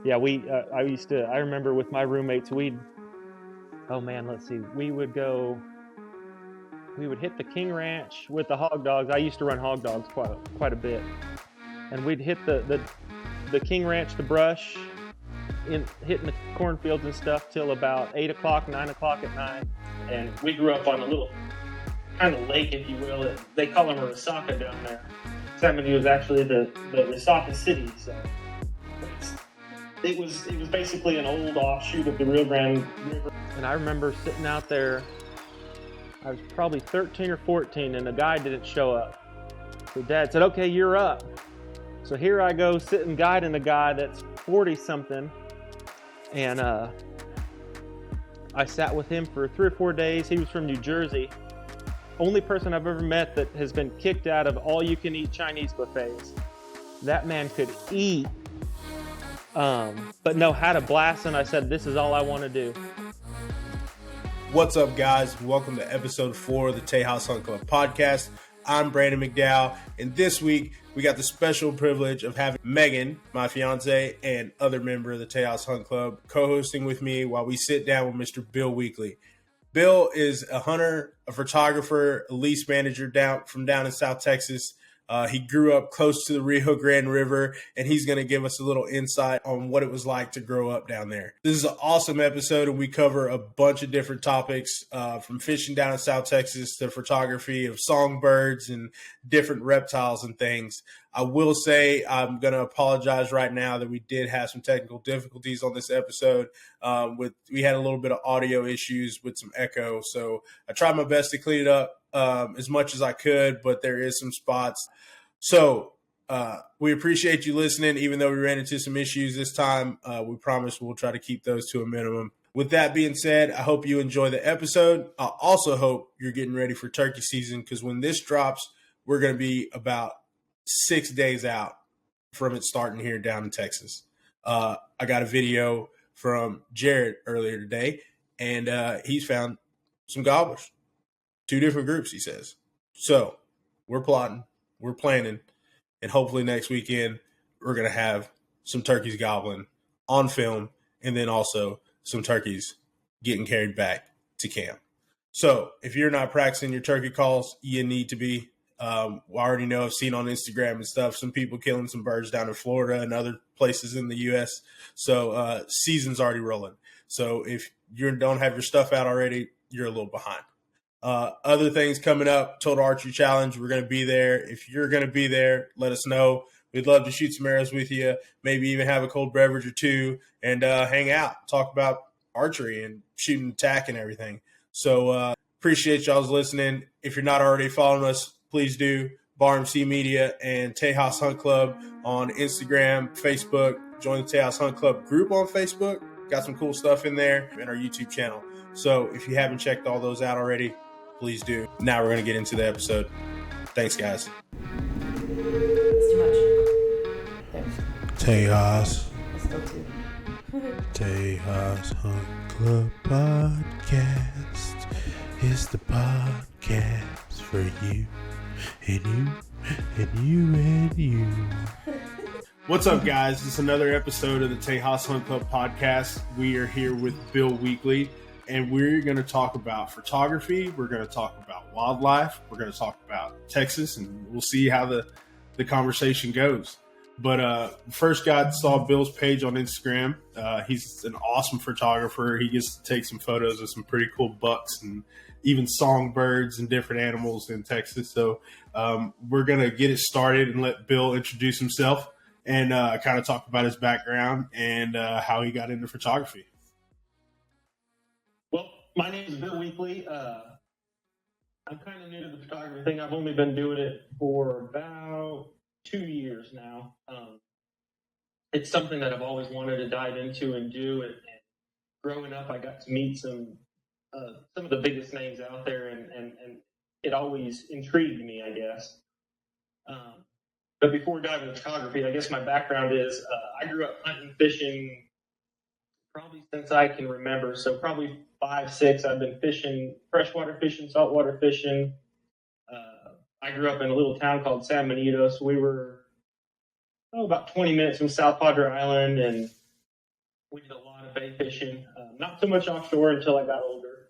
Yeah, I remember with my roommates, we would hit the King Ranch with the hog dogs. I used to run hog dogs quite a bit. And we'd hit the King Ranch, the brush, hitting the cornfields and stuff till about 8 o'clock, 9 o'clock at night. And we grew up on a little kind of lake, if you will. They call them a resaca down there. San Benito is actually the resaca city, so it was basically an old offshoot of the Rio Grande River. And I remember sitting out there, I was probably 13 or 14, and the guy didn't show up. So Dad said, "Okay, you're up." So here I go sitting guiding a guy that's 40-something, and I sat with him for 3 or 4 days. He was from New Jersey. Only person I've ever met that has been kicked out of all-you-can-eat Chinese buffets. That man could eat, but had a blast, and I said, this is all I want to do. What's up, guys? Welcome to episode 4 of the Tejas Hunt Club Podcast. I'm Brandon McDowell, and this week we got the special privilege of having Meagan, my fiance, and other member of the Tejas Hunt Club, co-hosting with me while we sit down with Mr. Bill Weekley. Bill is a hunter, a photographer, a lease manager down in South Texas. He grew up close to the Rio Grande River, and he's going to give us a little insight on what it was like to grow up down there. This is an awesome episode, and we cover a bunch of different topics, from fishing down in South Texas to photography of songbirds and different reptiles and things. I will say I'm going to apologize right now that we did have some technical difficulties on this episode. We had a little bit of audio issues with some echo, so I tried my best to clean it up as much as I could, but there is some spots. So we appreciate you listening, even though we ran into some issues this time. We promise we'll try to keep those to a minimum. With that being said, I hope you enjoy the episode. I also hope you're getting ready for turkey season, because when this drops, we're going to be about 6 days out from it starting here down in Texas. I got a video from Jared earlier today, and he's found some gobblers. 2 different groups, he says. So we're plotting, we're planning, and hopefully next weekend we're going to have some turkeys gobbling on film, and then also some turkeys getting carried back to camp. So if you're not practicing your turkey calls, you need to be. I already know, I've seen on Instagram and stuff, some people killing some birds down in Florida and other places in the U.S. So season's already rolling. So if you don't have your stuff out already, you're a little behind. Other things coming up, Total Archery Challenge. We're going to be there. If you're going to be there, let us know. We'd love to shoot some arrows with you, maybe even have a cold beverage or two, and hang out, talk about archery and shooting tack and everything. So appreciate y'all's listening. If you're not already following us, please do. Bar MC Media and Tejas Hunt Club on Instagram, Facebook. Join the Tejas Hunt Club group on Facebook. Got some cool stuff in there, and our YouTube channel. So if you haven't checked all those out already, please do. Now we're going to get into the episode. Thanks, guys. It's too much. There. Tejas. Let's go too. Tejas Hunt Club Podcast is the podcast for you and you and you and you. What's up, guys? This is another episode of the Tejas Hunt Club Podcast. We are here with Bill Weekley, and we're going to talk about photography. We're going to talk about wildlife. We're going to talk about Texas, and we'll see how the conversation goes. But first, saw Bill's page on Instagram. He's an awesome photographer. He gets to take some photos of some pretty cool bucks and even songbirds and different animals in Texas. So we're going to get it started and let Bill introduce himself and kind of talk about his background and how he got into photography. Well, my name is Bill Weekley. I'm kind of new to the photography thing. I've only been doing it for about 2 years now. It's something that I've always wanted to dive into and do. And growing up, I got to meet some of the biggest names out there, and it always intrigued me, I guess. But before diving into photography, I guess my background is I grew up hunting, fishing, probably since I can remember. So probably 5, 6, I've been fishing, freshwater fishing, saltwater fishing. I grew up in a little town called San Benito, so we were about 20 minutes from South Padre Island, and We did a lot of bay fishing, not so much offshore until I got older.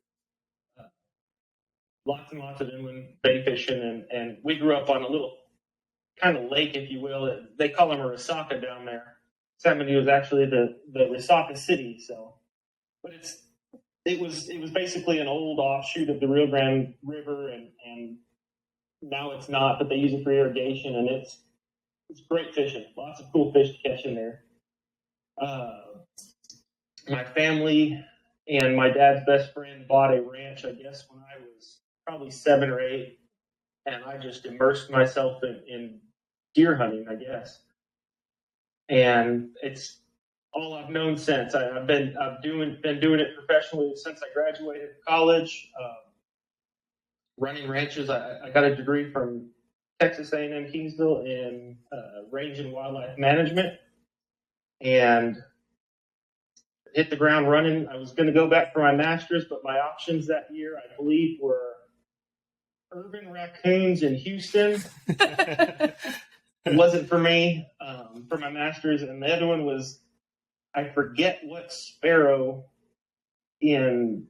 Lots and lots of inland bay fishing, and we grew up on a little kind of lake, if you will. They call them a resaca down there. San Benito is actually the resaca city, so, but it was basically an old offshoot of the Rio Grande River, and now it's not, but they use it for irrigation, and it's great fishing. Lots of cool fish to catch in there. My family and my dad's best friend bought a ranch, I guess, when I was probably 7 or 8, and I just immersed myself in deer hunting, I guess. And it's all I've known since. I've been doing it professionally since I graduated college. Running ranches. I got a degree from Texas A&M Kingsville in range and wildlife management, and hit the ground running. I was going to go back for my master's, but my options that year, I believe, were urban raccoons in Houston. It wasn't for me for my master's, and the other one was, I forget what sparrow in,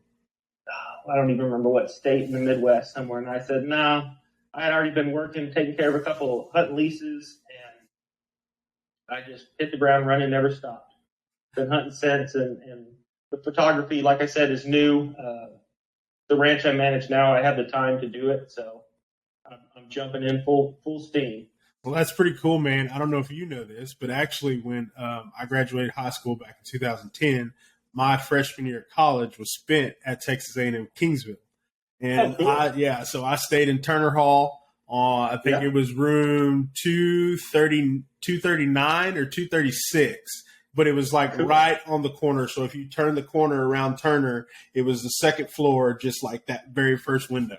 I don't even remember what state in the Midwest somewhere. And I said, no, I had already been working, taking care of a couple hunt leases, and I just hit the ground running, never stopped. Been hunting since, and the photography, like I said, is new. The ranch I manage now, I have the time to do it, so I'm jumping in full steam. Well, that's pretty cool, man. I don't know if you know this, but actually when I graduated high school back in 2010, my freshman year of college was spent at Texas A&M Kingsville. And cool. So I stayed in Turner Hall. I think it was room 239 or 236, but it was like right on the corner. So if you turn the corner around Turner, it was the second floor, just like that very first window.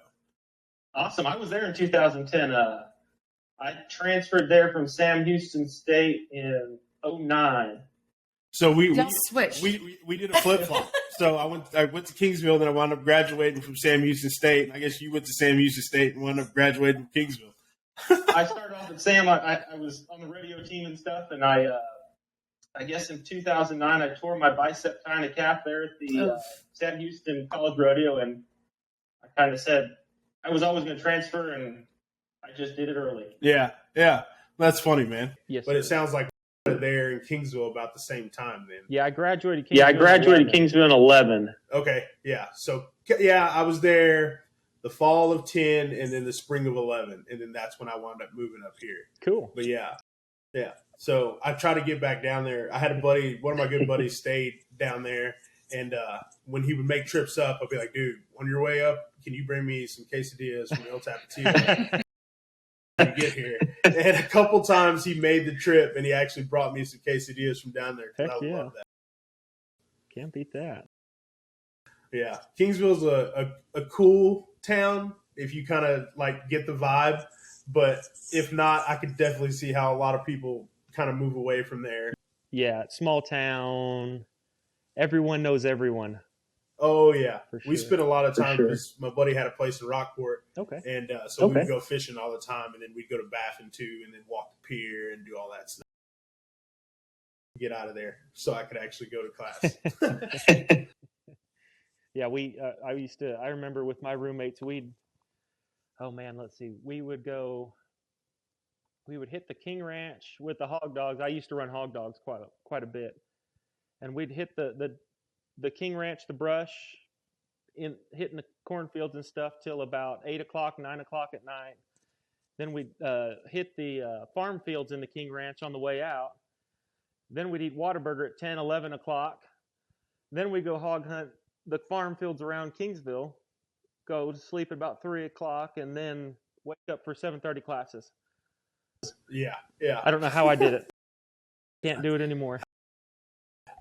Awesome. I was there in 2010. I transferred there from Sam Houston State in 2009. So we did a flip flop. So I went to Kingsville, then I wound up graduating from Sam Houston State. And I guess you went to Sam Houston State and wound up graduating from Kingsville. I started off at Sam. I was on the radio team and stuff, and I guess in 2009 I tore my bicep kind of calf there at the Sam Houston College Rodeo, and I kind of said I was always going to transfer, and I just did it early. Yeah. That's funny, man. Yes, but it sounds like there in Kingsville about the same time then. Yeah, I graduated Kingsville in 11. Okay, yeah. So, yeah, I was there the fall of 10 and then the spring of 11, and then that's when I wound up moving up here. Cool. But, yeah. So, I try to get back down there. I had a buddy, one of my good buddies stayed down there, and when he would make trips up, I'd be like, dude, on your way up, can you bring me some quesadillas from El Tapatio? To get here, and a couple times he made the trip, and he actually brought me some quesadillas from down there. Heck I love that. Can't beat that. Yeah, Kingsville's a cool town if you kind of like get the vibe, but if not, I could definitely see how a lot of people kind of move away from there. Yeah, small town. Everyone knows everyone. Oh, yeah. Sure. We spent a lot of time because my buddy had a place in Rockport. Okay. And so we'd go fishing all the time, and then we'd go to Baffin, too, and then walk the pier and do all that stuff. Get out of there so I could actually go to class. Yeah, I remember with my roommates, we would hit the King Ranch with the hog dogs. I used to run hog dogs quite a bit. And we'd hit the King Ranch, the brush, hitting the cornfields and stuff till about 8 o'clock, 9 o'clock at night. Then we'd hit the farm fields in the King Ranch on the way out. Then we'd eat Whataburger at 10, 11 o'clock. Then we'd go hog hunt the farm fields around Kingsville, go to sleep at about 3 o'clock, and then wake up for 7:30 classes. Yeah. I don't know how I did it. Can't do it anymore.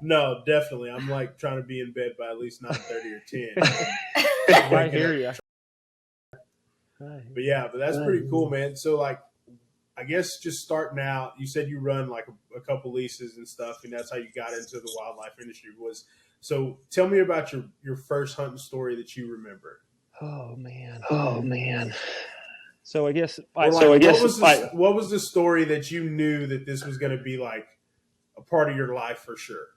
No, definitely. I'm like trying to be in bed by at least 9:30 or 10. I hear you. But that's pretty cool, man. So like, I guess just starting out, you said you run like a couple leases and stuff, and that's how you got into the wildlife industry. So tell me about your first hunting story that you remember. Oh man. So I guess what was the story that you knew that this was going to be like a part of your life for sure?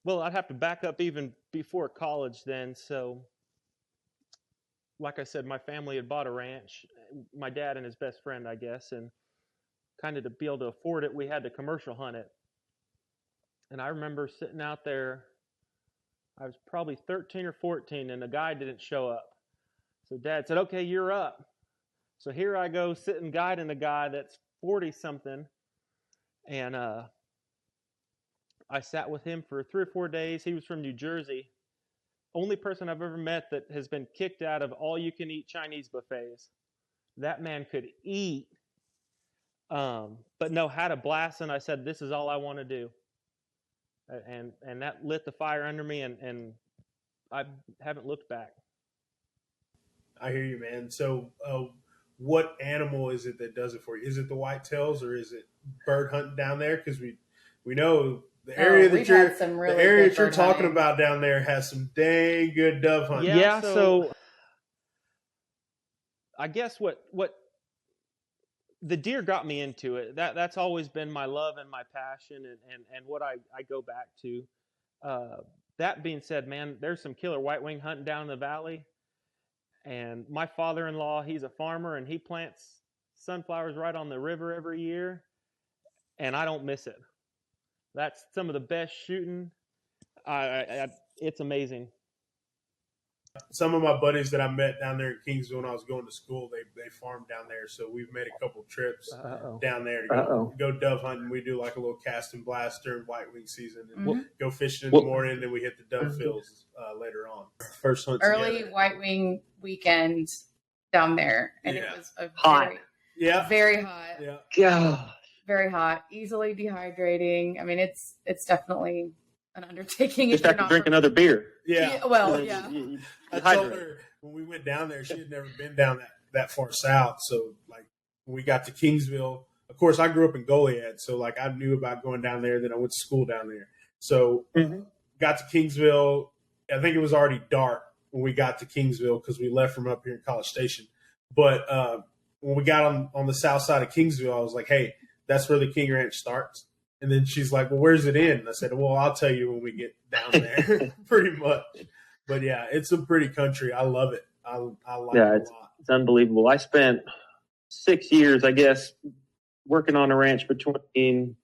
Well, I'd have to back up even before college then. So, like I said, my family had bought a ranch, my dad and his best friend, I guess, and kind of to be able to afford it, we had to commercial hunt it. And I remember sitting out there, I was probably 13 or 14, and a guy didn't show up. So Dad said, okay, you're up. So here I go sitting guiding a guy that's 40-something, and I sat with him for 3 or 4 days. He was from New Jersey. Only person I've ever met that has been kicked out of all-you-can-eat Chinese buffets. That man could eat, but no, had a blast, and I said, this is all I want to do. And that lit the fire under me, and I haven't looked back. I hear you, man. So what animal is it that does it for you? Is it the whitetails, or is it bird hunting down there? Because we know the area that you're talking about down there has some dang good dove hunting. Yeah, so I guess what the deer got me into it. That's always been my love and my passion, and what I go back to. That being said, man, there's some killer white wing hunting down in the valley. And my father-in-law, he's a farmer, and he plants sunflowers right on the river every year, and I don't miss it. That's some of the best shooting. It's amazing. Some of my buddies that I met down there in Kingsville when I was going to school, they farmed down there. So we've made a couple trips down there to go dove hunting. We do like a little cast and blast during white wing season, and go fishing in the morning, and then we hit the dove fields later on. First hunt early together. white wing weekend down there, and it was a hot. very hot. Yeah. God. Very hot, easily dehydrating. I mean, it's definitely an undertaking. Just have to drink another beer. Yeah. Well, yeah. I told her when we went down there, she had never been down that far south. So, like, when we got to Kingsville, of course, I grew up in Goliad. So, like, I knew about going down there. Then I went to school down there. So, got to Kingsville. I think it was already dark when we got to Kingsville because we left from up here in College Station. But when we got on the south side of Kingsville, I was like, hey, that's where the King Ranch starts. And then she's like, well, where's it in? And I said, well, I'll tell you when we get down there, pretty much. But, yeah, it's a pretty country. I love it. I like it a lot. It's unbelievable. I spent 6 years, I guess, working on a ranch between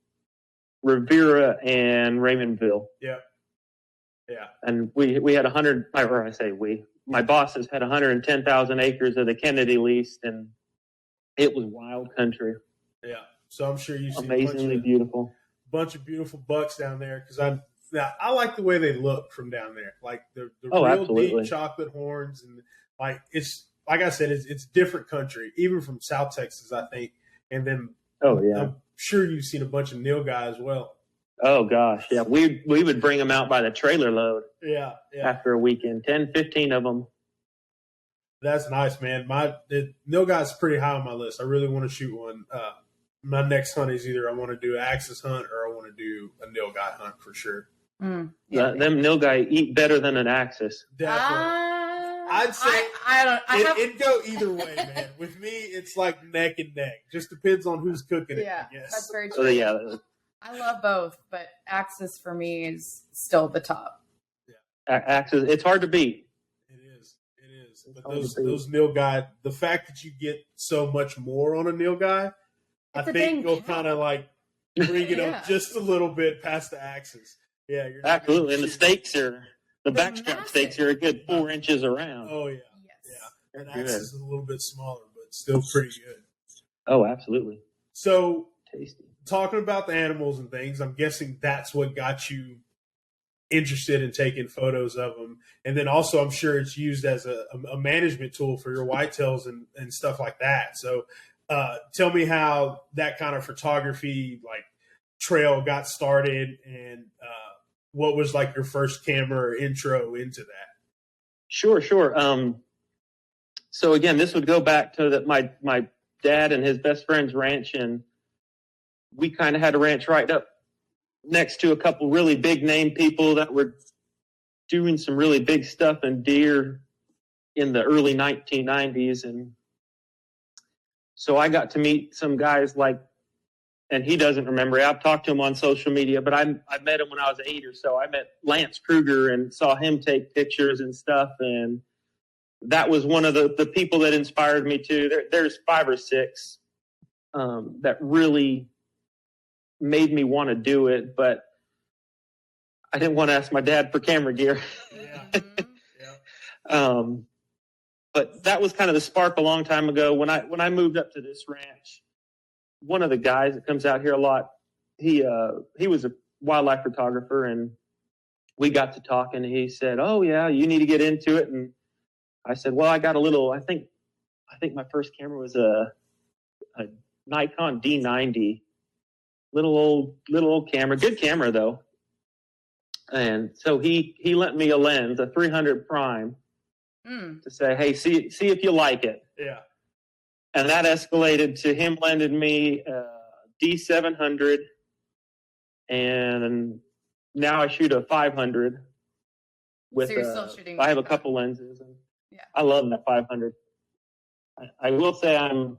Rivera and Raymondville. Yeah. And we had my bosses had 110,000 acres of the Kennedy leased, and it was wild country. Yeah. So I'm sure you see amazingly beautiful. Bunch of beautiful bucks down there because I like the way they look from down there, like the real absolutely. deep chocolate horns, and like it's like I said, it's different country, even from South Texas, I think. And then I'm sure you've seen a bunch of nilgai as well. Oh gosh, yeah, we would bring them out by the trailer load. Yeah. After a weekend, 10, 15 of them. That's nice, man. The nilgai's pretty high on my list. I really want to shoot one. My next hunt is either I want to do an axis hunt or I want to do a nilgai hunt for sure. Them nilgai eat better than an axis. Definitely. I'd say it'd go either way, man. With me, it's like neck and neck. Just depends on who's cooking it. Yeah, I guess. that's very true. So yeah, I love both, but axis for me is still the top. axis. It's hard to beat. It is. But those nilgai, the fact that you get so much more on a nilgai, I think will kind of like bring it up just a little bit past the axis. Yeah, absolutely. And the stakes are the backstrap stakes are a good 4 inches around. Oh yeah, yes. yeah. And axis is a little bit smaller, but still pretty good. Oh, absolutely. So tasty. Talking about the animals and things, I'm guessing that's what got you interested in taking photos of them. And then also I'm sure it's used as a management tool for your whitetails and stuff like that. So tell me how that kind of photography like trail got started and what was like your first camera or intro into that? Sure. So again, this would go back to my dad and his best friend's ranch, and we kind of had a ranch right up next to a couple really big name people that were doing some really big stuff in deer in the early 1990s. And so I got to meet some guys like and he doesn't remember it. I've talked to him on social media, but I met him when I was 8 or so. I met Lance Kruger and saw him take pictures and stuff, and that was one of the people that inspired me too. There's 5 or 6 that really made me want to do it, but I didn't want to ask my dad for camera gear. Yeah. But that was kind of the spark a long time ago. When I moved up to this ranch, one of the guys that comes out here a lot, he was a wildlife photographer, and we got to talking. He said, "Oh yeah, you need to get into it." And I said, "Well, I got a little. I think my first camera was a Nikon D90, little old camera, good camera though." And so he lent me a lens, a 300 prime, to say, "Hey, see if you like it." Yeah. And that escalated to him lending me a D700, and now I shoot a 500. With So you're still shooting. I have a couple lenses, and Yeah. I love that 500. I will say I'm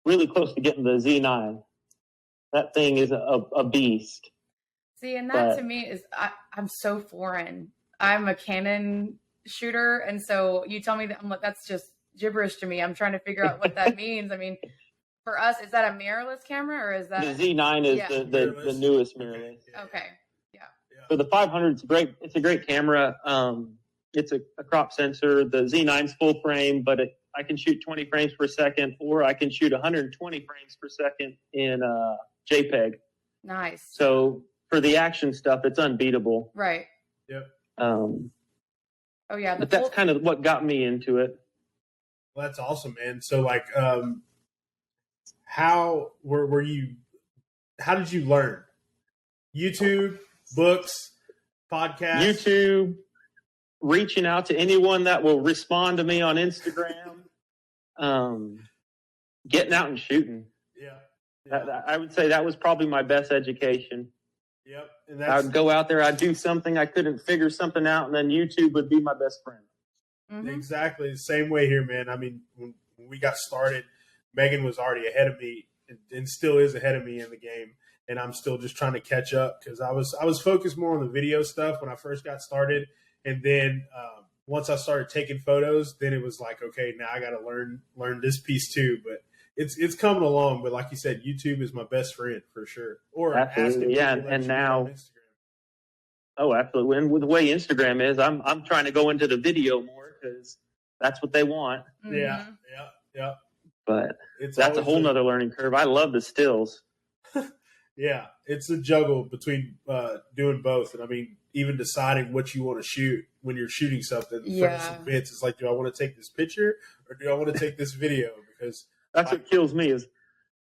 really close to getting the Z9. That thing is a beast. See, and that to me is, I'm so foreign. I'm a Canon shooter, and so you tell me that, I'm like, that's just gibberish to me. I'm trying to figure out what that means. I mean, for us, is that a mirrorless camera, or is that the Z9 is the Mirrorless. newest mirrorless? okay? Yeah. So the 500 is great. It's a great camera. It's a crop sensor. The Z9's full frame, but I can shoot 20 frames per second, or I can shoot 120 frames per second in JPEG. Nice. So for the action stuff, it's unbeatable. Right. Yep. Oh yeah. But that's kind of what got me into it. Well, that's awesome, man. So, like, how were you? How did you learn? YouTube, books, podcasts. YouTube, reaching out to anyone that will respond to me on Instagram, getting out and shooting. Yeah. I would say that was probably my best education. Yep. And I would go out there, I'd do something, I couldn't figure something out, and then YouTube would be my best friend. Mm-hmm. Exactly the same way here, man. I mean, when we got started, Megan was already ahead of me and still is ahead of me in the game. And I'm still just trying to catch up because I was focused more on the video stuff when I first got started. And then once I started taking photos, then it was like, okay, now I got to learn this piece too. But it's coming along. But like you said, YouTube is my best friend for sure. Or absolutely, yeah. And now, oh, absolutely. And with the way Instagram is, I'm trying to go into the video more because that's what they want. Mm-hmm. Yeah. But that's a whole nother learning curve. I love the stills. Yeah, it's a juggle between doing both. And I mean, even deciding what you want to shoot when you're shooting something. Yeah. For instance, it's like, do I want to take this picture or do I want to take this video? Because that's what kills me is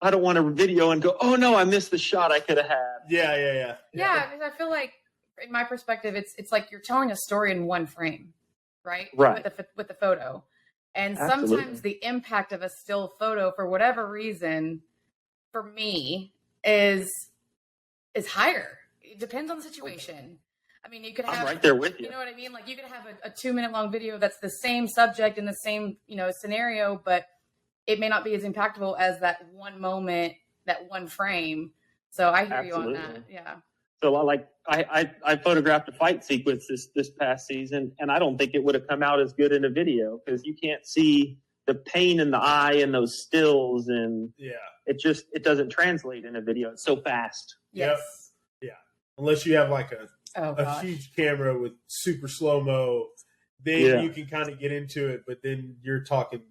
I don't want a video and go, oh no, I missed the shot I could have had. Yeah. Yeah, because I feel like, in my perspective, it's like you're telling a story in one frame, right? Right. With the photo. And Absolutely. sometimes the impact of a still photo, for whatever reason, for me, is higher. It depends on the situation. I mean, you could have, I'm right there with you. You know what I mean? Like, you could have a 2-minute long video that's the same subject in the same, scenario, but it may not be as impactful as that one moment, that one frame. So I hear Absolutely. you on that. Yeah. So I photographed a fight sequence this past season, and I don't think it would have come out as good in a video because you can't see the pain in the eye and those stills, and it doesn't translate in a video. It's so fast. Yes. Yep. Yeah. Unless you have like Oh, a huge camera with super slow-mo, then you can kind of get into it, but then you're talking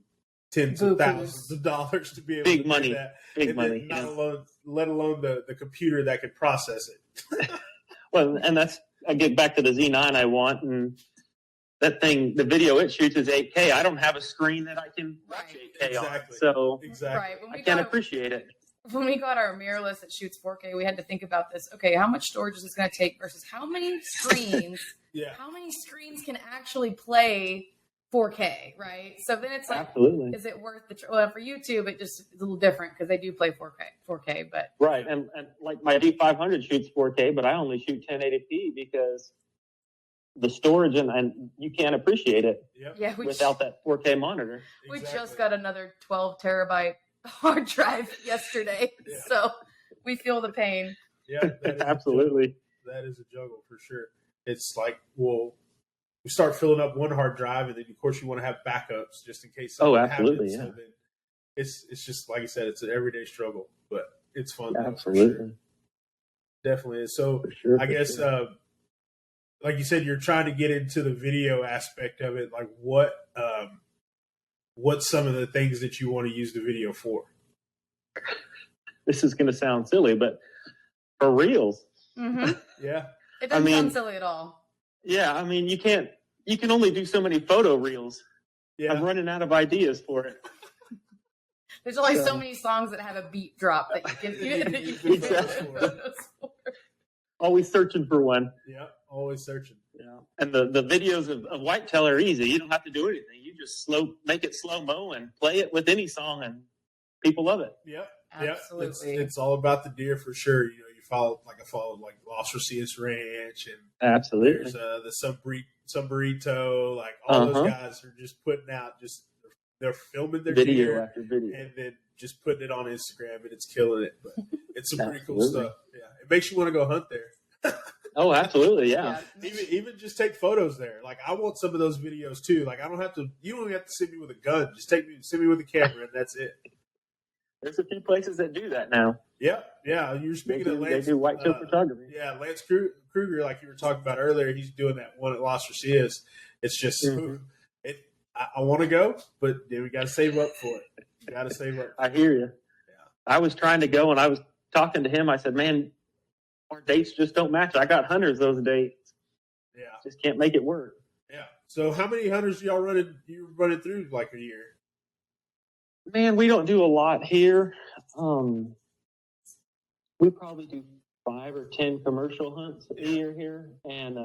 tens of thousands of dollars to be able to do that. Big money. Let alone the computer that could process it. Well, and I get back to the Z9 I want, and that thing, the video it shoots is 8K. I don't have a screen that I can watch 8K on, so right. I can't appreciate it. When we got our mirrorless that shoots 4K, we had to think about this. Okay, how much storage is this going to take versus how many screens? How many screens can actually play 4K, right? So then it's like, absolutely, is it worth the? Well, for YouTube, it's a little different because they do play 4K, but right. And like my D500 shoots 4K, but I only shoot 1080p because the storage and you can't appreciate it without that 4K monitor. We just got another 12 terabyte hard drive yesterday, so We feel the pain. Yeah, absolutely. That is a juggle for sure. It's like, well, we start filling up one hard drive, and then of course you want to have backups just in case something happens. Yeah. So then it's just like I said, it's an everyday struggle, but it's fun. Absolutely, for sure. Definitely is. So I guess, like you said, you're trying to get into the video aspect of it. Like what's some of the things that you want to use the video for? This is going to sound silly, but for reels. Mm-hmm. Yeah. It doesn't sound silly at all. Yeah. I mean, you can only do so many photo reels. Yeah. I'm running out of ideas for it. There's only so many songs that have a beat drop that you can exactly. Always searching for one. Yeah, always searching. Yeah, and the videos of Whitetail are easy. You don't have to do anything. You just make it slow mo and play it with any song, and people love it. Yep, absolutely. It's all about the deer for sure. You know, I followed like Las Rosias Ranch, and absolutely. There's the Sombrito, like all those guys are just putting out they're filming their video deer after video, and then just putting it on Instagram, and it's killing it. But it's some pretty cool stuff. Yeah, it makes you want to go hunt there. Oh, absolutely, yeah. Even just take photos there. Like I want some of those videos too. Like I don't have to. You don't even have to send me with a gun. Just send me with a camera, and that's it. There's a few places that do that now. Yeah. You're speaking of Lance. They do whitetail photography. Yeah, Lance Kruger, like you were talking about earlier, he's doing that one at Las Rosias. It's just I want to go, but then we got to save up for it. You got to save up. I hear you. Yeah. I was trying to go, and I was talking to him. I said, "Man, our dates just don't match. I got hunters those dates. Yeah, just can't make it work." Yeah. So, how many hunters y'all running through like a year? Man, we don't do a lot here. We probably do 5 or 10 commercial hunts a year here, and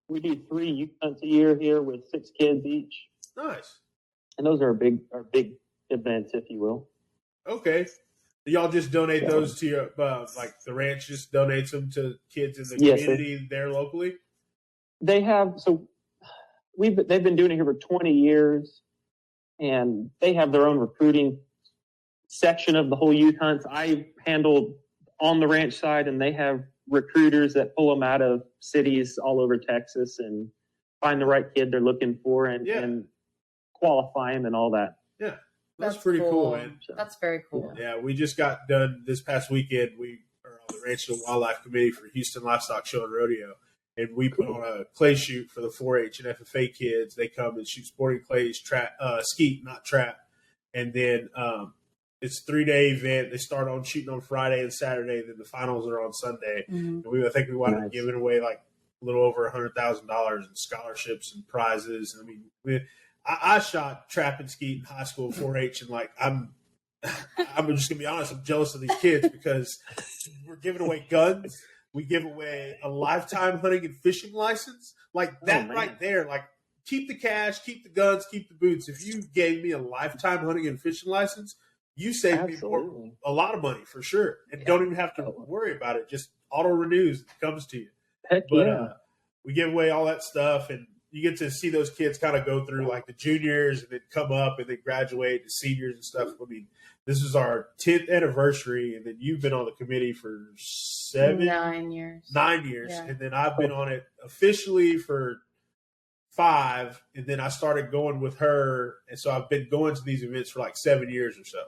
we do 3 youth hunts a year here with 6 kids each. Nice. And those are big events, if you will. Okay. Y'all just donate those to your, like the ranch just donates them to kids in the community there locally? They have, so they've been doing it here for 20 years, and they have their own recruiting section of the whole youth hunts. I handled on the ranch side, and they have recruiters that pull them out of cities all over Texas and find the right kid they're looking for and qualify them and all that. Yeah. That's pretty cool, man. That's very cool. Yeah, we just got done this past weekend. We are on the Ranch and Wildlife Committee for Houston Livestock Show and Rodeo, and we put on a clay shoot for the 4-H and FFA kids. They come and shoot sporting clays, skeet, not trap, and then it's a 3-day event. They start on shooting on Friday and Saturday. Then the finals are on Sunday. Mm-hmm. And I think we wound up giving away like a little over $100,000 in scholarships and prizes. I mean, I shot trap and skeet in high school 4-H, and like I'm just gonna be honest. I'm jealous of these kids because we're giving away guns. We give away a lifetime hunting and fishing license. Like that right there. Like keep the cash, keep the guns, keep the boots. If you gave me a lifetime hunting and fishing license, you saved me a lot of money for sure, and don't even have to worry about it. Just auto renews. It comes to you. Heck yeah. We give away all that stuff, and you get to see those kids kind of go through like the juniors and then come up and then graduate to seniors and stuff. I mean, this is our 10th anniversary, and then you've been on the committee for 9 years. 9 years, and then I've been on it officially for 5, and then I started going with her, and so I've been going to these events for like 7 years or so.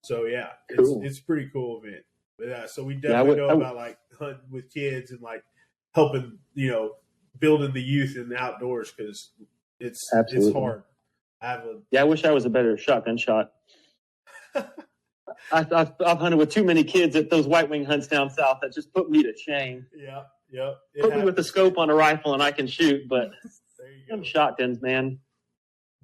So yeah, it's a pretty cool event. But so we definitely know about like hunting with kids and like helping, building the youth in the outdoors because it's hard. I wish I was a better shotgun shot. I've hunted with too many kids at those white wing hunts down south that just put me to shame. Yeah. Put me with the scope on a rifle and I can shoot, but them shotguns, man.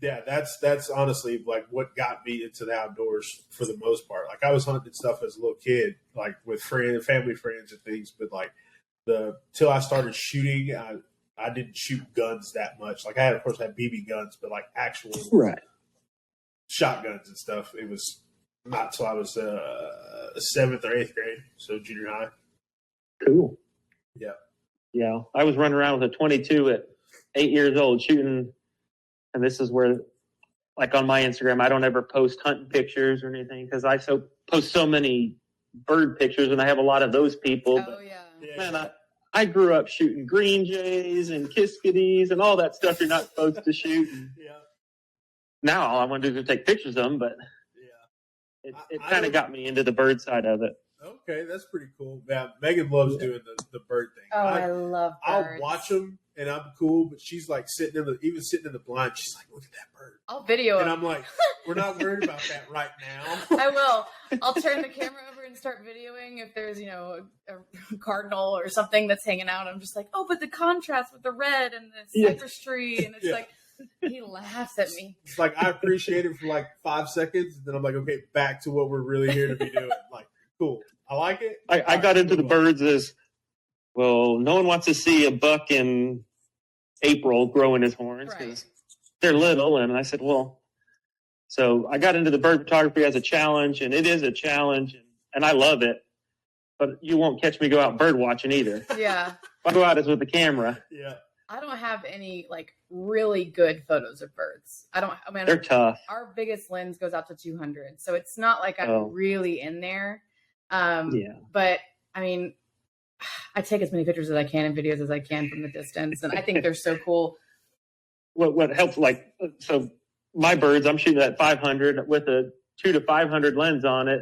Yeah, that's honestly like what got me into the outdoors for the most part. Like I was hunting stuff as a little kid, like with family friends and things, but like till I started shooting, I didn't shoot guns that much. Like I had, of course, BB guns, but like actual shotguns and stuff. It was not till I was 7th or 8th grade, so junior high. Cool. Yeah. I was running around with a 22 at 8 years old shooting. And this is where, like on my Instagram, I don't ever post hunting pictures or anything because I post so many bird pictures, and I have a lot of those people. Oh, But, yeah. man, I grew up shooting green jays and kiskadee and all that stuff you're not supposed to shoot. Yeah. Now all I want to do is take pictures of them, but it kind of got me into the bird side of it. Okay, that's pretty cool. Yeah, Megan loves doing the bird thing. Oh, I love birds. I'll watch them, and I'm cool, but she's like sitting in the blind. She's like, look at that bird. I'll video it. And I'm like, we're not worried about that right now. I will. I'll turn the camera over and start videoing if there's, a cardinal or something that's hanging out. I'm just like, oh, but the contrast with the red and the cypress tree. And it's like, he laughs at me. It's like, I appreciate it for like 5 seconds. And then I'm like, okay, back to what we're really here to be doing. Like, cool. I like it. I got into the birds as, well, no one wants to see a buck in April growing his horns because they're little. And I said, well, so I got into the bird photography as a challenge, and it is a challenge, and I love it. But you won't catch me go out bird watching either. Yeah. If I go out, it's with the camera. Yeah. I don't have any really good photos of birds. They're tough. Our biggest lens goes out to 200. So it's not like I'm really in there. But I take as many pictures as I can and videos as I can from the distance. And I think they're so cool. What helps, so my birds, I'm shooting at 500 with a 2 to 500 lens on it.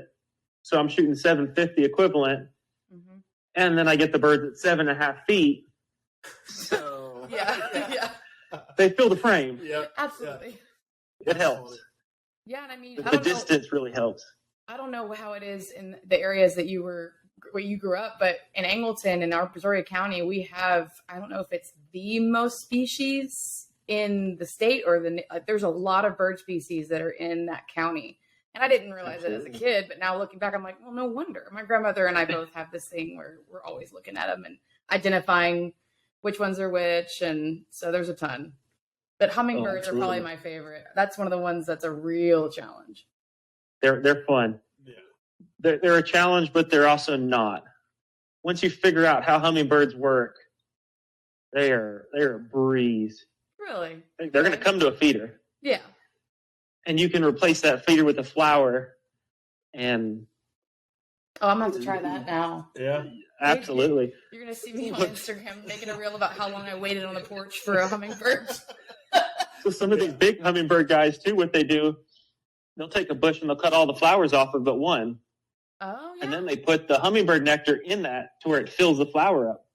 So I'm shooting 750 equivalent. Mm-hmm. And then I get the birds at 7.5 feet. So yeah. They fill the frame. Yeah. Absolutely. It helps. Yeah. And the distance really helps. I don't know how it is in the areas that where you grew up, but in Angleton in our Brazoria County, we have, I don't know if it's the most species in the state or there's a lot of bird species that are in that county. And I didn't realize it as a kid, but now looking back, I'm like, well, no wonder. My grandmother and I both have this thing where we're always looking at them and identifying which ones are which. And so there's a ton. But hummingbirds are probably my favorite. That's one of the ones that's a real challenge. They're fun. Yeah. They're a challenge, but they're also not. Once you figure out how hummingbirds work, they're a breeze. Really? They're going to come to a feeder. Yeah. And you can replace that feeder with a flower. And I'm going to have to try that now. Yeah. Absolutely. You're going to see me on Instagram making a reel about how long I waited on the porch for a hummingbird. So some of these big hummingbird guys, too, what they do, they'll take a bush and they'll cut all the flowers off of but one. Oh, yeah. And then they put the hummingbird nectar in that to where it fills the flower up.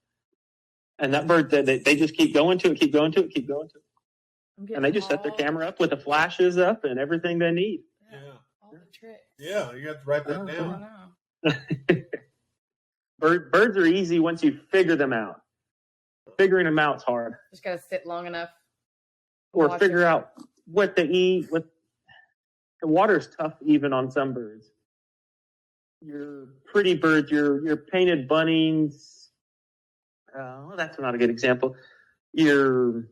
And that bird, they just keep going to it, keep going to it, keep going to it. And they just set their camera up with the flashes up and everything they need. Yeah. All the tricks. Yeah, you have to write that down. Birds are easy once you figure them out. Figuring them out's hard. Just got to sit long enough. Or figure out what they eat. The water's tough even on some birds. Your pretty birds, your painted bunnings. That's not a good example. Your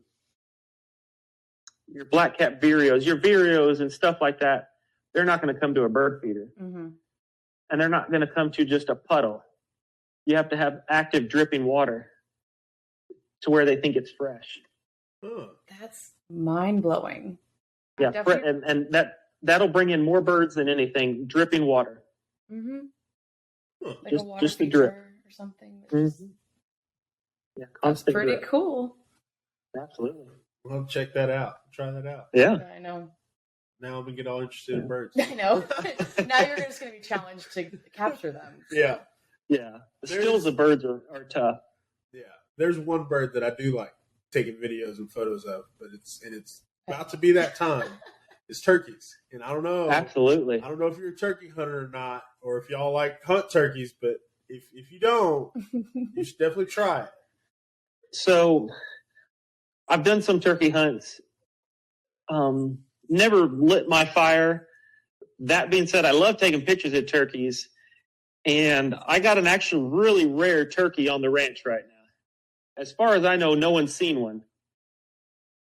black-capped vireos, your vireos and stuff like that, they're not going to come to a bird feeder. Mm-hmm. And they're not going to come to just a puddle. You have to have active dripping water to where they think it's fresh. That's mind-blowing. Yeah, and that'll bring in more birds than anything, dripping water. Mm-hmm. Like just, a water just the drip. Or something. Mm-hmm. Yeah, that's pretty drip. Cool. Absolutely. Well, check that out. Try that out. Yeah. I know. Now I'm going to get all interested in birds. I know. Now you're just going to be challenged to capture them. So. Yeah. Yeah. The stills of birds are tough. Yeah. There's one bird that I do like taking videos and photos of, but it's about to be that time. It's turkeys. And I don't know. Absolutely. I don't know if you're a turkey hunter or not, or if y'all like hunt turkeys, but if you don't, you should definitely try it. So I've done some turkey hunts. Never lit my fire. That being said, I love taking pictures of turkeys. And I got an actual really rare turkey on the ranch right now. As far as I know, no one's seen one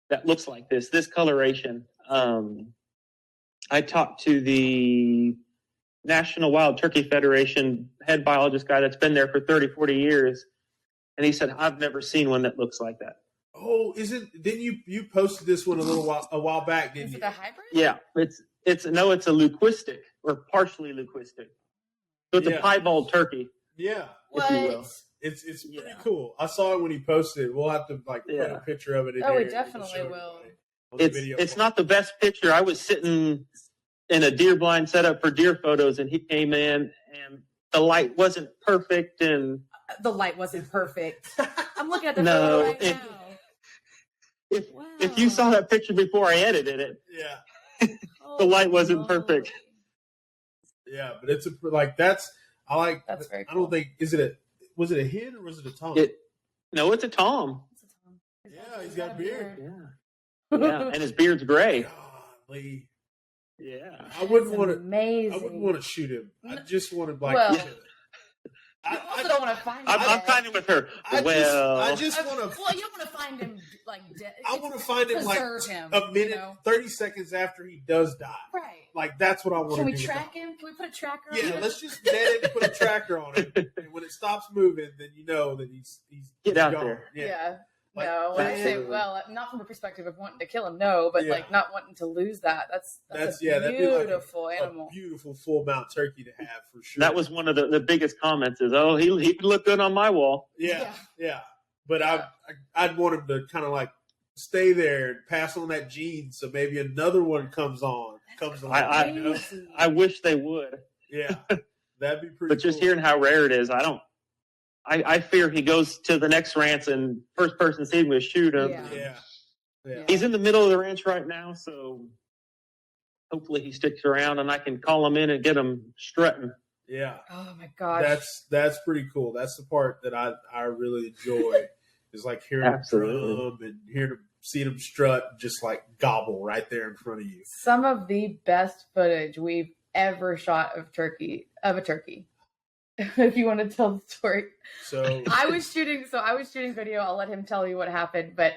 that looks like this coloration. I talked to the National Wild Turkey Federation head biologist guy that's been there for 30, 40 years. And he said, I've never seen one that looks like that. Oh, didn't you posted this one a while back, didn't you? Is it a hybrid? Yeah, it's a leucistic or partially leucistic. So it's a piebald turkey. Yeah. What? If you will. It's pretty cool. I saw it when he posted it. We'll have to put a picture of it in Oh, here. we definitely will. It's not the best picture. I was sitting in a deer blind setup for deer photos, and he came in, and the light wasn't perfect, and the light wasn't perfect. I'm looking at the No, photo right now. if you saw that picture before I edited it, the light wasn't perfect. Yeah, but it's that's very cool. I don't think was it a hen or was it a tom? No, it's a tom. Yeah, he's got a beard. Yeah, and his beard's gray. Golly. Yeah, I wouldn't want to. Amazing. I wouldn't want to shoot him. I just want to I also don't want to find him. I'm kind of with her. I just want to. Well, you don't want to find him dead. I want to find him him, a minute, 30 seconds after he does die. Right. That's what I want to do. Can we track him? Can we put a tracker on him? Yeah, let's just net it and put a tracker on it. And when it stops moving, then you know that he's get out gone. there. Yeah. No, when I say, not from a perspective of wanting to kill him, no, but not wanting to lose that. That's a beautiful animal. A beautiful full mount turkey to have for sure. That was one of the biggest comments is, oh, he could look good on my wall. Yeah. But I'd want him to kind of stay there and pass on that gene, so maybe another one comes along. I wish they would. Yeah, that'd be pretty. But just hearing how rare it is, I fear he goes to the next ranch and first person sees him will shoot him. Yeah. He's in the middle of the ranch right now, so hopefully he sticks around and I can call him in and get him strutting. Yeah. Oh my gosh. That's pretty cool. That's the part that I really enjoy is hearing him drum and seeing him strut, just gobble right there in front of you. Some of the best footage we've ever shot of a turkey. If you want to tell the story. So I was shooting video. I'll let him tell you what happened, but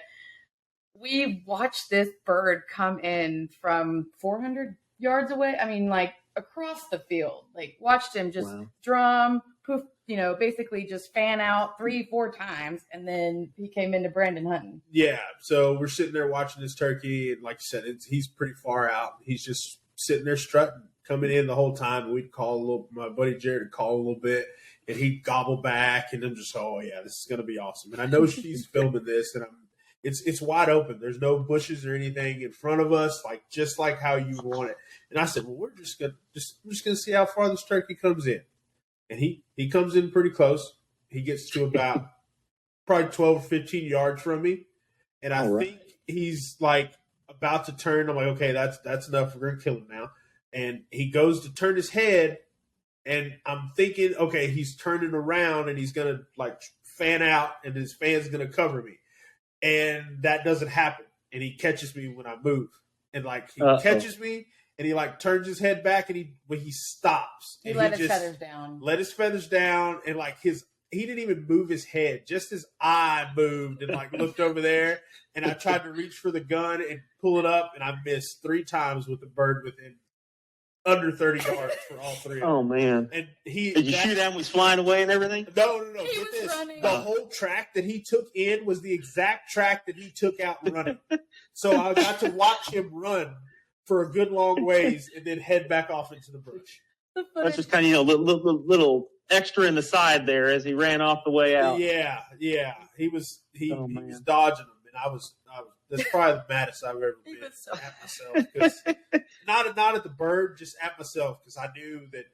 we watched this bird come in from 400 yards away. I mean, across the field, watched him just drum, poof, basically just fan out 3-4 times. And then he came into Brandon hunting. Yeah. So we're sitting there watching this turkey. And like you said, he's pretty far out. He's just sitting there strutting, coming in the whole time. We'd call my buddy Jared would call a little bit, and he'd gobble back, and I'm just, oh yeah, this is going to be awesome. And I know she's filming this, and it's wide open. There's no bushes or anything in front of us, just like how you want it. And I said, well, we're just gonna see how far this turkey comes in. And he comes in pretty close. He gets to about probably 12 or 15 yards from me, and I think he's about to turn. I'm like, okay, that's enough. We're gonna kill him now. And he goes to turn his head, and I'm thinking, okay, he's turning around and he's gonna fan out, and his fan's gonna cover me. And that doesn't happen. And he catches me when I move, and he catches me, and he turns his head back, and he stops. He let his feathers down. Let his feathers down, and he didn't even move his head. Just his eye moved and looked over there. And I tried to reach for the gun and pull it up, and I missed 3 times with the bird within under 30 yards for all 3 of them. Oh, man. And did you shoot him? Was flying away and everything? No. He was running. The whole track that he took in was the exact track that he took out running. So I got to watch him run for a good long ways and then head back off into the bush. That's just kind of, little extra in the side there as he ran off the way out. Yeah. He was dodging them, and I was that's probably the maddest I've ever been at myself. 'Cause not at the bird, just at myself, because I knew that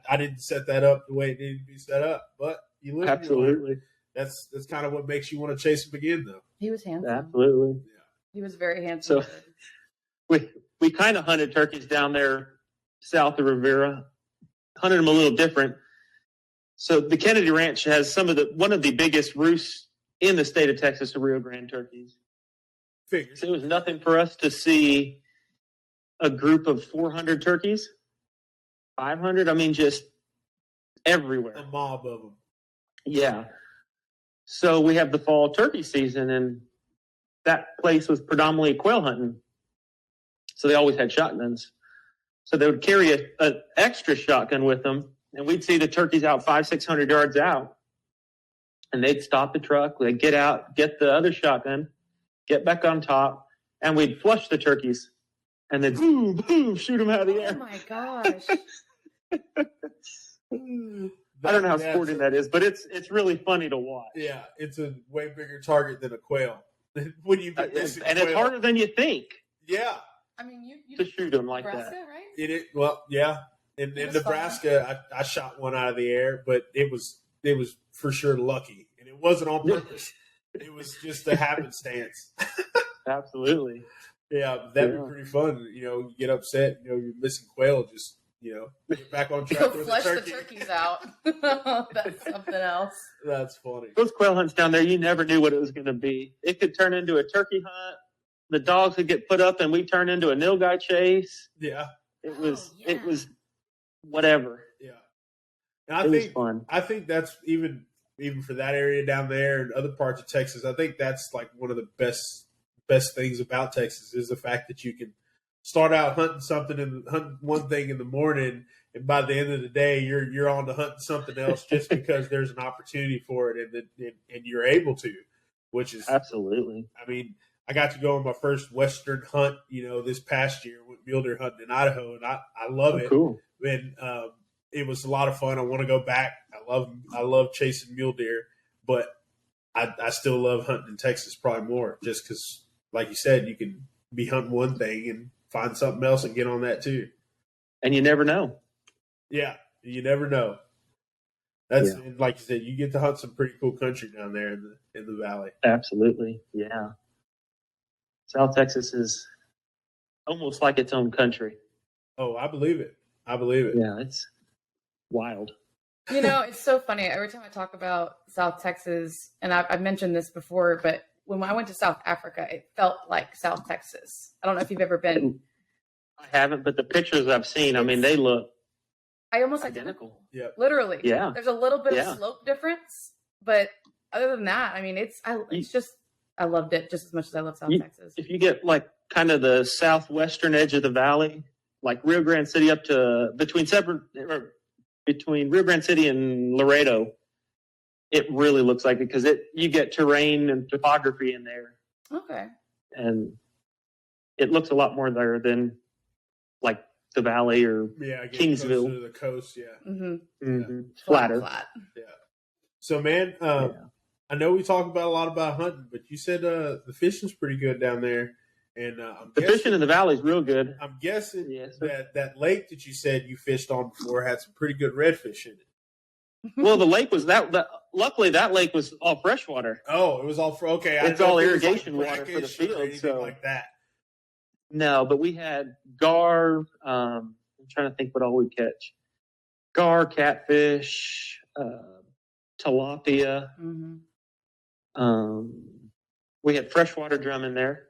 I didn't set that up the way it needed to be set up. But you live. Absolutely. That's kind of what makes you want to chase him again, though. He was handsome. Absolutely. Yeah. He was very handsome. So we kind of hunted turkeys down there south of Rivera. Hunted them a little different. So the Kennedy Ranch has one of the biggest roosts in the state of Texas of Rio Grande turkeys. Figures. So it was nothing for us to see a group of 400 turkeys, 500. I mean, just everywhere. A mob of them. Yeah. So we have the fall turkey season, and that place was predominantly quail hunting. So they always had shotguns. So they would carry an extra shotgun with them, and we'd see the turkeys out 500-600 yards out. And they'd stop the truck, they'd get out, get the other shotgun, get back on top, and we'd flush the turkeys. And then boom, boom, shoot them out of the air. Oh my gosh. I don't know how sporting that is, but it's really funny to watch. Yeah, it's a way bigger target than a quail. When you and it's harder than you think. Yeah. I mean, you to shoot them like Nebraska, that, right? Well, yeah. In Nebraska, I shot one out of the air, but it was for sure lucky, and it wasn't on purpose. It was just a happenstance. Absolutely. Yeah, that'd be pretty fun. You get upset. You're missing quail. Just get back on track. You'll flush the turkeys out. That's something else. That's funny. Those quail hunts down there, you never knew what it was going to be. It could turn into a turkey hunt. The dogs would get put up, and we turn into a nilgai chase. Yeah, it was whatever. Yeah, and it was fun. I think that's even for that area down there and other parts of Texas. I think that's like one of the best things about Texas is the fact that you can start out hunting something and hunt one thing in the morning, and by the end of the day, you're on to hunting something else just because there's an opportunity for it, and you're able to, which is absolutely. I mean, I got to go on my first Western hunt, this past year with mule deer hunting in Idaho, and I love it. Cool. And it was a lot of fun. I want to go back. I love chasing mule deer, but I still love hunting in Texas probably more, just because, like you said, you can be hunting one thing and find something else and get on that too. And you never know. Yeah, you never know. That's like you said, you get to hunt some pretty cool country down there in the valley. Absolutely, yeah. South Texas is almost like its own country. Oh, I believe it. Yeah, it's wild. It's so funny. Every time I talk about South Texas, and I've mentioned this before, but when I went to South Africa, it felt like South Texas. I don't know if you've ever been. I haven't, but the pictures I've seen, I mean, they look almost identical. Yeah, literally. Yeah, there's a little bit of slope difference, but other than that, I mean, I loved it just as much as I love South Texas. If you get like kind of the southwestern edge of the valley, like Rio Grande City up to between Rio Grande City and Laredo, it really looks like it because you get terrain and topography in there. Okay. And it looks a lot more there than like the valley or Kingsville. To the coast, yeah. Mm-hmm. Mm-hmm. Flatter. Flat. Yeah. So, man, I know we talk a lot about hunting, but you said the fishing's pretty good down there. And the fishing in the valley is real good. I'm guessing that lake that you said you fished on before had some pretty good redfish in it. Well, the lake was luckily that lake was all freshwater. Oh, it was all okay. It's all irrigation water for the field, so like that. No, but we had gar. I'm trying to think what all we catch: gar, catfish, tilapia. Mm-hmm. We had freshwater drum in there.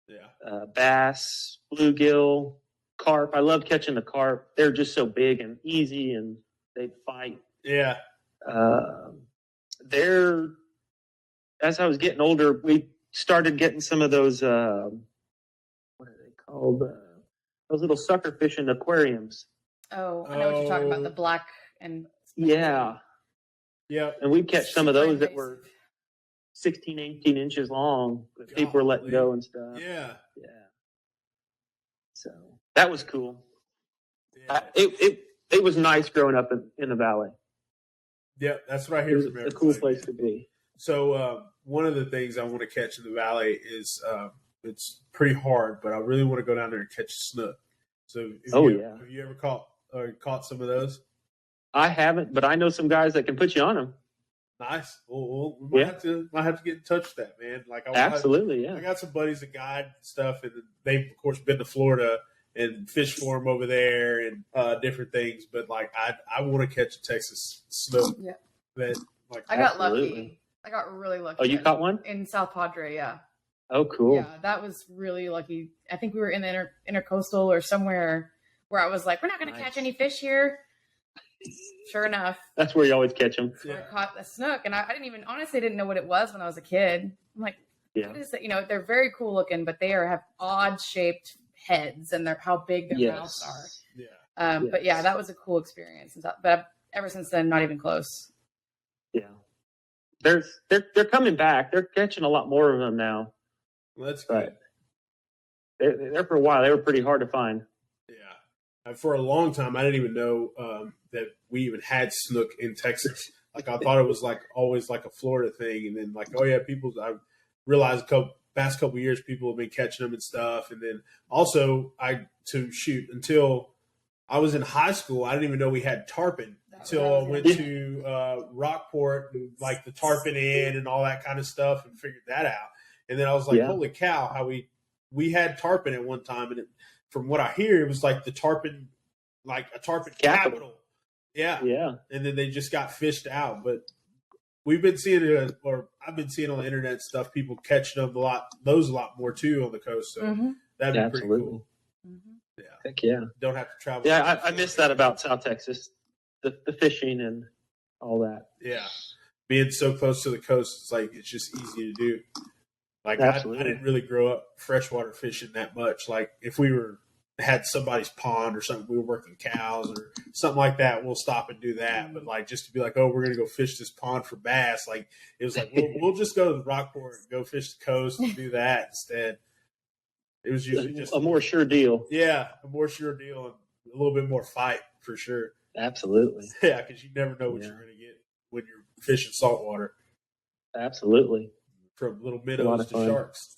Yeah. Bass, bluegill, carp. I love catching the carp. They're just so big and easy, and they fight. Yeah. As I was getting older, we started getting some of those, what are they called? Those little sucker fish in aquariums. Oh, I know what you're talking about. The black and... Yeah. Yeah. And we'd catch some of those that were 16, 18 inches long that people were letting go and stuff. Yeah. Yeah. So that was cool. Yeah. It was nice growing up in the valley. Yeah, that's what I hear from everybody. It's a cool place to be. So one of the things I want to catch in the valley is it's pretty hard, but I really want to go down there and catch a snook. So have you ever caught some of those? I haven't, but I know some guys that can put you on them. Nice. Well, we might have to get in touch with that, man. Absolutely, I got some buddies that guide and stuff, and they've of course been to Florida and fish for them over there and different things. But I want to catch a Texas snook. Yeah. I got lucky. I got really lucky. Oh, you caught one in South Padre? Yeah. Oh, cool. Yeah, that was really lucky. I think we were in the intercoastal or somewhere where I was like, we're not going to catch any fish here. Sure enough, that's where you always catch them. I caught a snook, and I didn't know what it was when I was a kid. I'm like, what is that? They're very cool looking, but they have odd shaped heads, and how big their mouths are. Yeah. But yeah, that was a cool experience. But ever since then, not even close. Yeah, they're coming back. They're catching a lot more of them now. Well, that's good. There for a while, they were pretty hard to find. Yeah. for a long time, I didn't even know that we even had snook in Texas. Like I thought it was like always like a Florida thing, and then like, oh yeah, I realized past couple of years people have been catching them and stuff, and then also until I was in high school, I didn't even know we had tarpon until I went to Rockport and like the tarpon inn and all that kind of stuff and figured that out, and then I was like, holy cow, how we had tarpon at one time, and from what I hear, it was like the tarpon, like a tarpon capital. Yeah. And then they just got fished out. But we've been seeing it, or I've been seeing on the internet stuff, people catching them a lot more too on the coast. So that'd be pretty cool. Mm-hmm. Yeah. Heck yeah. Don't have to travel. Yeah, I miss that about South Texas, the fishing and all that. Yeah. Being so close to the coast, it's like it's just easy to do. Like I didn't really grow up freshwater fishing that much. Like if we had somebody's pond or something, we were working cows or something like that, we'll stop and do that. But like just to be like, oh, we're gonna go fish this pond for bass, like it was like we'll just go to Rockport and go fish the coast and do that instead. It was usually just a more sure deal. Yeah, a more sure deal and a little bit more fight for sure. Absolutely. Yeah, because you never know what you're gonna get when you're fishing saltwater. Absolutely. From little minnows to sharks.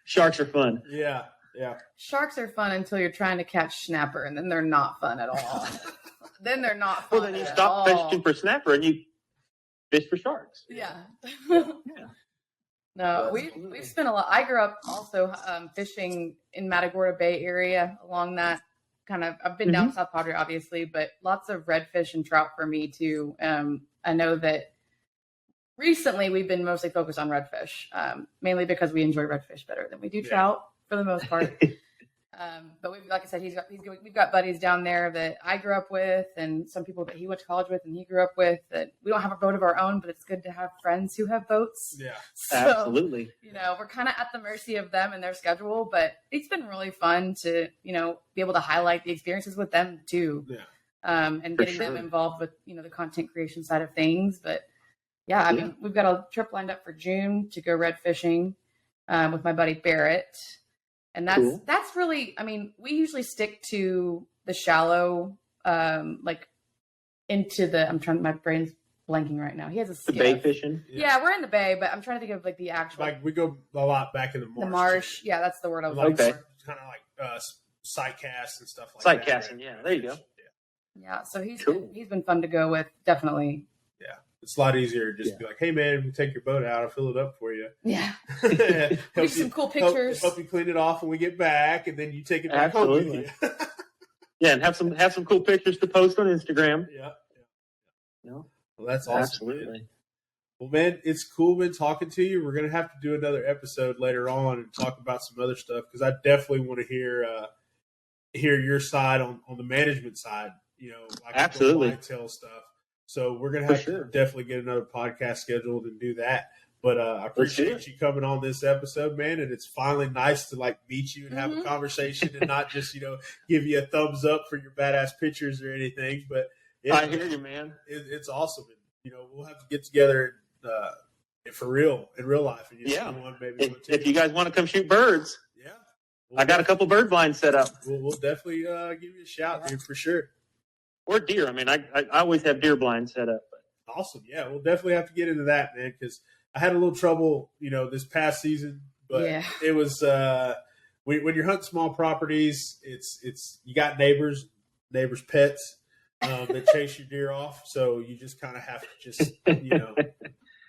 Sharks are fun. Yeah. Sharks are fun until you're trying to catch snapper, and then they're not fun at all. Then they're not fun. Well, then you stop fishing for snapper and you fish for sharks. Yeah. No, we've spent a lot. I grew up also fishing in Matagorda Bay area along that kind of. I've been down South Padre, obviously, but lots of redfish and trout for me too. I know that recently we've been mostly focused on redfish, mainly because we enjoy redfish better than we do trout for the most part. But like I said, we've got buddies down there that I grew up with, and some people that he went to college with and he grew up with. That we don't have a boat of our own, but it's good to have friends who have boats. Yeah, so, absolutely. We're kind of at the mercy of them and their schedule, but it's been really fun to be able to highlight the experiences with them too. Yeah, and getting them involved with the content creation side of things. But I mean, we've got a trip lined up for June to go red fishing with my buddy Barrett. And that's really, I mean, we usually stick to the shallow, like into my brain's blanking right now. He has a skiff. The bay fishing? Yeah, we're in the bay, but I'm trying to think of like the actual. Like we go a lot back in the marsh. The marsh. Yeah, that's the word I was looking for. Kind of like sight casts and stuff like sight that. Sight casting, yeah. There you go. Yeah, so he's been fun to go with, definitely. Yeah. It's a lot easier to just be like, hey, man, we take your boat out. I'll fill it up for you. Yeah. Help some cool pictures. Help you clean it off when we get back, and then you take it back home with you. Yeah, and have some cool pictures to post on Instagram. Yeah. No? Well, that's awesome. Absolutely. Man. Well, man, it's cool, man, talking to you. We're going to have to do another episode later on and talk about some other stuff because I definitely want to hear your side on the management side, like absolutely. The whitetail stuff. So we're going to have to definitely get another podcast scheduled and do that. But I appreciate you coming on this episode, man. And it's finally nice to like meet you and have a conversation and not just, give you a thumbs up for your badass pictures or anything. But I hear you, man. It's awesome. And, we'll have to get together for real, in real life. And if you guys want to come shoot birds, I got a couple bird blinds set up. We'll definitely give you a shout, dude, for sure. Or deer. I mean, I always have deer blinds set up. Awesome. Yeah, we'll definitely have to get into that, man, because I had a little trouble, this past season. But it was when you're hunting small properties, it's you got neighbors' pets that chase your deer off. So you just kind of have to just,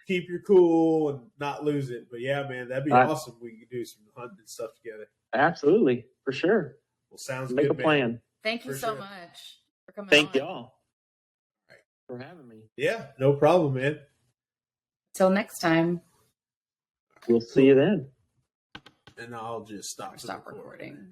keep your cool and not lose it. But yeah, man, that'd be awesome. We could do some hunting and stuff together. Absolutely. For sure. Well, sounds Make good, a plan. Man. Thank you so much. Thank y'all for having me. Yeah, no problem, man. Till next time. We'll see you then. And I'll just stop recording.